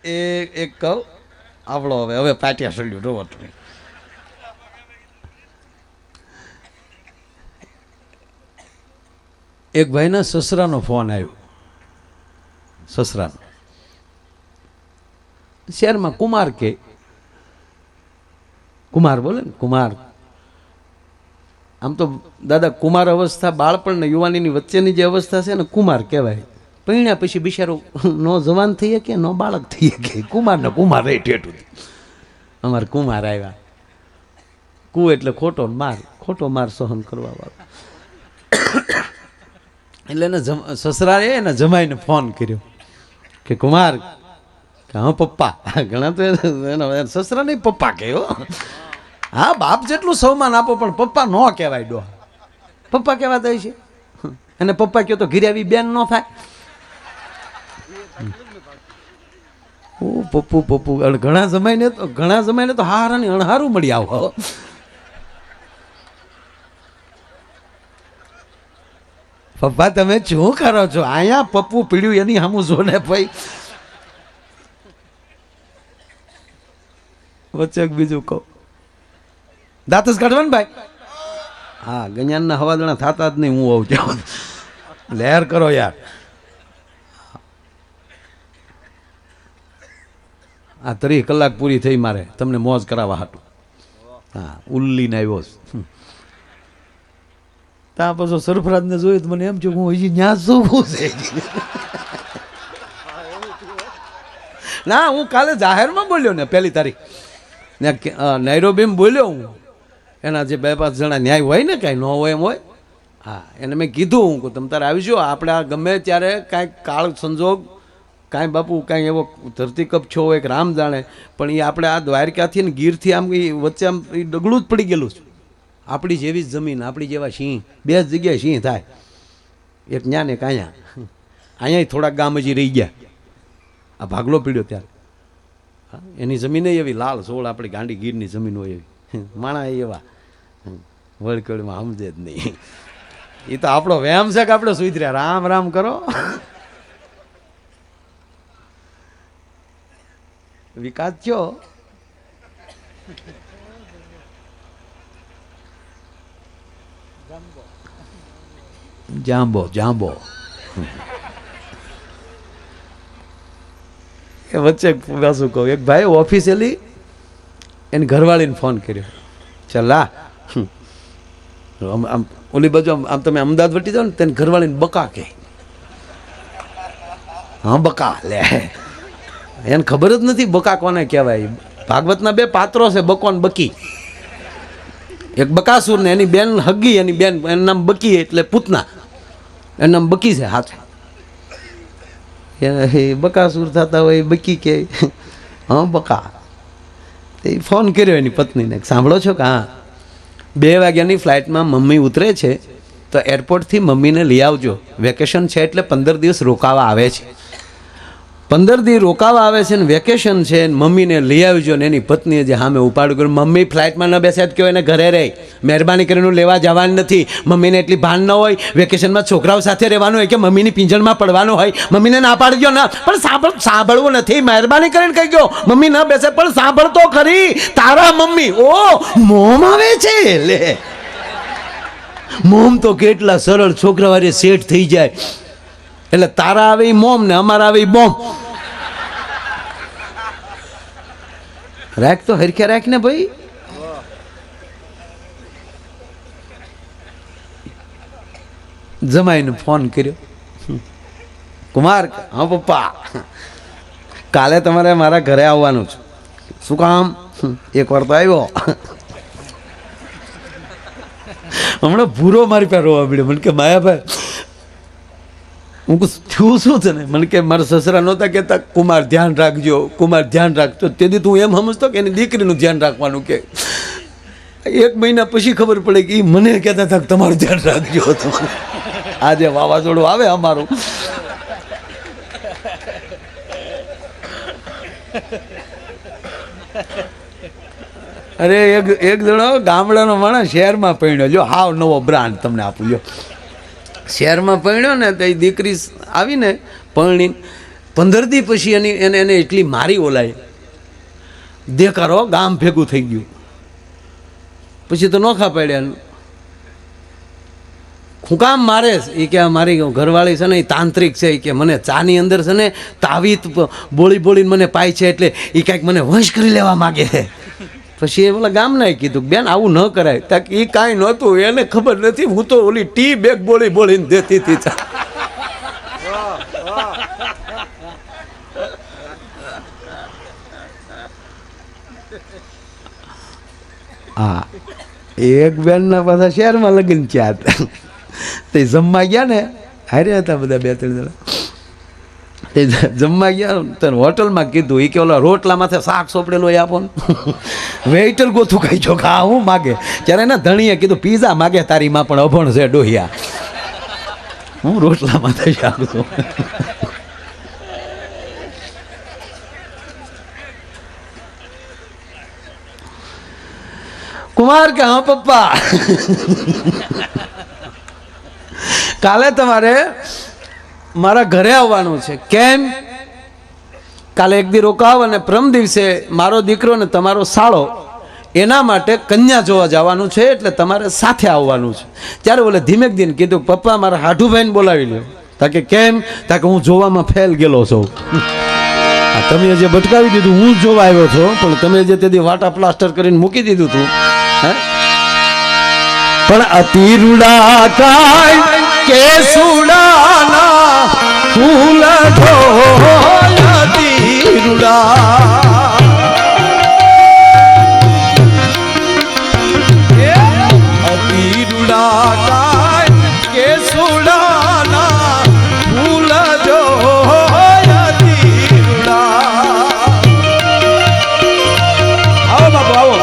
એ એક કહું આવડો હવે પાટિયા સળ્યું રોવો તમે. એક ભાઈના સસરાનો ફોન આવ્યો. સસરાનો શહેરમાં કુમાર કે કુમાર બોલે ને કુમાર. આમ તો દાદા કુમાર અવસ્થા બાળપણ ને યુવાનીની વચ્ચેની જે અવસ્થા છે ને કુમાર કહેવાય. પૈણ્યા પછી બિચારો નો જવાન થઈ શકે નો બાળક થઈ શકે. કુમાર ને કુમાર રહી ઠેઠું. અમારે કુમાર આવ્યા. કુ એટલે ખોટો માર સહન કરવા વાળો. એટલે એને સસરાએ એને જમાઈને ફોન કર્યો કે કુમાર હા પપ્પા. ઘણા તો એના સસરા નહીં પપ્પા કહ્યો. હા બાપ જેટલું સન્માન આપો પણ પપ્પા ન કહેવાય. ડો પપ્પા કહેવા દે છે અને પપ્પા કહો તો ઘીરે આવી બેન ન થાય. પપ્પુ ઘણા જમાઈને તો હારાની અણહારું મળી આવો. પપ્પા તમે શું કરો છો? અહીંયા પપ્પુ પીડ્યું એની સામું જો ને ભાઈ. વચ્ચે બીજું કહો દાંત જ કાઢવા ને ભાઈ. હા ગણ્યાનના હવાદણા થતા જ નહીં. હું આવું ત્યાં લહેર કરો યાર. આ 30 કલાક પૂરી થઈ મારે તમને મોજ કરાવવા હાટું. હા ઉલ્લીને આવ્યો ત્યાં પછી સરફરાજને જોયું તો મને એમ છે હું હજી ન્યા જોવું છે. ના હું કાલે જાહેરમાં બોલ્યો ને 1 તારીખ નૈરોબીમાં બોલ્યો હું. એના જે 2-5 જણા ન્યાય હોય ને કાંઈ ન હોય એમ હોય. હા એને મેં કીધું હું કે તમે તારે આવીજો. આપણે આ ગમે ત્યારે કાંઈક કાળ સંજોગ કાંઈ બાપુ કાંઈ એવો ધરતીકપ છો એક રામ જાણે પણ એ આપણે આ દ્વારકાથી ને ગીરથી આમ એ વચ્ચે આમ એ ડગલું જ પડી ગયેલું છે. આપણી જેવી જ જમીન આપણી જેવા સિંહ 2 જ જગ્યાએ સિંહ થાય. એક ન્યા ને એક અહીંયા. અહીંયા થોડાક ગામ હજી રહી ગયા. આ ભાગલો પીડ્યો ત્યારે એની જમીન એવી લાલ સોળ આપણી ગાંડી ગીરની જમીન હોય એવી. માણા એવા વળકડમાં સમજે જ નહીં. એ તો આપણો વ્યાયામ છે કે આપણે સુધર્યા. રામ રામ કરો. વિકાસ થયો. જાંબો એ વચ્ચે પાછું કહું એક ભાઈ ઓફિસેલી એની ઘરવાળીને ફોન કર્યો. ચલા આમ ઓલી બાજુ આમ તમે અમદાવાદ વટી જાઓ ને તેને ઘરવાળીને બકા કે. હા બકા લે એને ખબર જ નથી બકા કોને કહેવાય. ભાગવતના 2 પાત્રો છે બકો ને બકી. એક બકાસુર ને એની બેન હગી એની બેન એનું નામ બકી એટલે પૂતના એનું નામ બકી છે. હાથ બકાસુર થતા હોય બકી કે હા બકા. એ ફોન કર્યો એની પત્નીને સાંભળો છો કે હા 2 વાગ્યાની ફ્લાઇટમાં મમ્મી ઉતરે છે તો એરપોર્ટથી મમ્મીને લઈ આવજો. વેકેશન છે એટલે 15 દિવસ રોકાવા આવે છે. 15 દિવસ રોકાવા આવે છે ને વેકેશન છે ને મમ્મીને લઈ આવજો. ને એની પત્નીએ જે સામે ઉપાડું કર્યું મમ્મી ફ્લાઇટમાં ન બેસે જ કહો એને ઘરે રહે. મહેરબાની કરીને લેવા જવાનું નથી. મમ્મીને એટલી ભાન ન હોય. વેકેશનમાં છોકરાઓ સાથે રહેવાનું હોય કે મમ્મીની પીંજણમાં પડવાનું હોય. મમ્મીને ના પાડી દો ના પણ સાંભળવું નથી. મહેરબાની કરીને કહી ગયો મમ્મી ન બેસે પણ સાંભળતો ખરી. તારા મમ્મી ઓ મોમ આવે છે લે. મોમ તો કેટલા સરળ છોકરા વારે સેટ થઈ જાય. એટલે તારા આવે મોમ ને અમારા આવે બોમ્બ. રાખ તો હરખે રાખ ને ભાઈ. જમાઈને ફોન કર્યો કુમાર. હા પપ્પા કાલે તમારે મારા ઘરે આવવાનું છે. શું કામ? એક વાર તો આવ્યો હમણાં ભૂરો મારી પાસે રોવા મળ્યો. મને કે માયાભાઈ હું થયું શું છે ને? મને કે મારા સસરા નહોતા કહેતા કુમાર ધ્યાન રાખજો કુમાર ધ્યાન રાખજો. તેથી તું એમ સમજતો કે એની દીકરીનું ધ્યાન રાખવાનું. કે 1 મહિના પછી ખબર પડે કે એ મને કહેતા હતા તમારું ધ્યાન રાખજો. આજે વાવાઝોડું આવે અમારું અરે એક જણો ગામડાનો માણસ શહેરમાં પૈણ્યો. જો હાવ નવો બ્રાન્ડ તમને આપું. જો શહેરમાં પૈણ્યો ને તો એ દીકરી આવીને પરણીને 15 દી પછી એને એટલી મારી ઓલાય દેખારો ગામ ભેગું થઈ ગયું. પછી તો નોખા પડ્યા, હું કામ મારે એ કે મારી ઘરવાળી છે ને એ તાંત્રિક છે, એ કે મને ચાની અંદર છે ને તાવીત બોળી બોલીને મને પાય છે, એટલે એ કાંઈક મને વંશ કરી લેવા માગે છે. પછી એ ઓલા ગામના કીધું બેન આવું ન કરાય, તાક એ કાંઈ નહોતું, એને ખબર નથી, હું તો ઓલી ટી બેગ બોળી બોલીને દેતી હતી. હા, એક બેનના પાછા શહેરમાં લગીન ચાર તે જમવા ગયા ને, હારે હતા બધા 2-3 જણા. તે જમવા ગયા તો હોટલમાં કીધું, એ કે ઓલા રોટલા માથે શાક સોપડેલો એ આપો ને. વેઇટર ગોથું ખાઈ છો ખા હું માગે, ત્યારે ને ધણીએ કીધું પીઝા માગે તારી માં, પણ અભણ છે ડોહિયા, હું રોટલા માથે શાક છું. કુમાર કે હા પપ્પા, કાલે તમારે મારા ઘરે આવવાનું છે. કેમ? કાલે એક દી રોકાવ અને પ્રમ દિવસે મારો દીકરો ને તમારો સાળો એના માટે કન્યા જોવા જવાનું છે, એટલે તમારે સાથે આવવાનું છે. ત્યારે બોલે ધીમેક દીને કીધું પપ્પા મારા હાઢુભાઈને બોલાવી લ્યો. તાકે કેમ? તાકે હું જોવામાં ફેલ ગયેલો છું. તમે જે ભટકાવી દીધું, હું જોવા આવ્યો છો, પણ તમે જે તેથી વાટા પ્લાસ્ટર કરીને મૂકી દીધું હતું. પણ અતિરુડા કાય કે સુડાના ફૂલ અતિરુડા અતિરુડા કાય કે સુડાના ફૂલ જો અતિરુડા. આવો બાપુ આવો.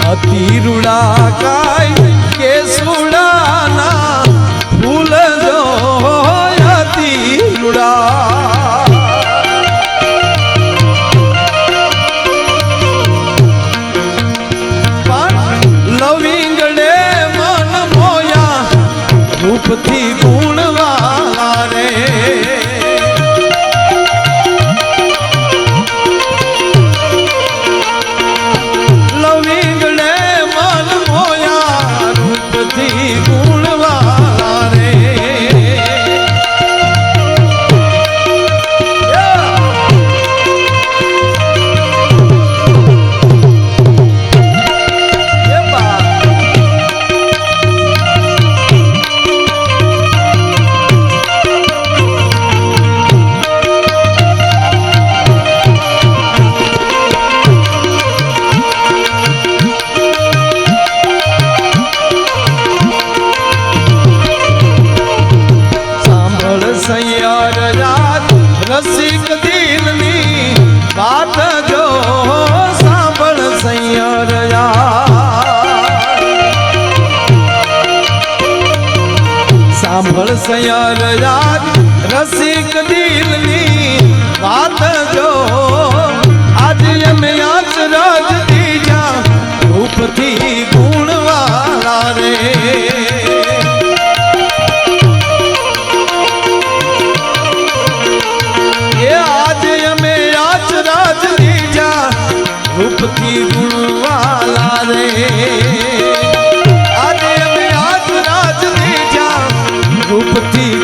અતિરુડા કાય કે સુડાના ફૂલ જો અતિરુડા. લવિંગડે મન મોયા રૂપથી ગુણવાલા રે. રસિક દિલની વાત જો સાંભળ સૈયર, સાંભળ સૈયર યાદ રસિક દિલની વાત જો. આજે અમે યાદ રાજ દીજા રૂપથી ગુણવાલા રે. રૂપથી ગુણવાલા રે. આજે અમે આજ રાજ દીજા રૂપથી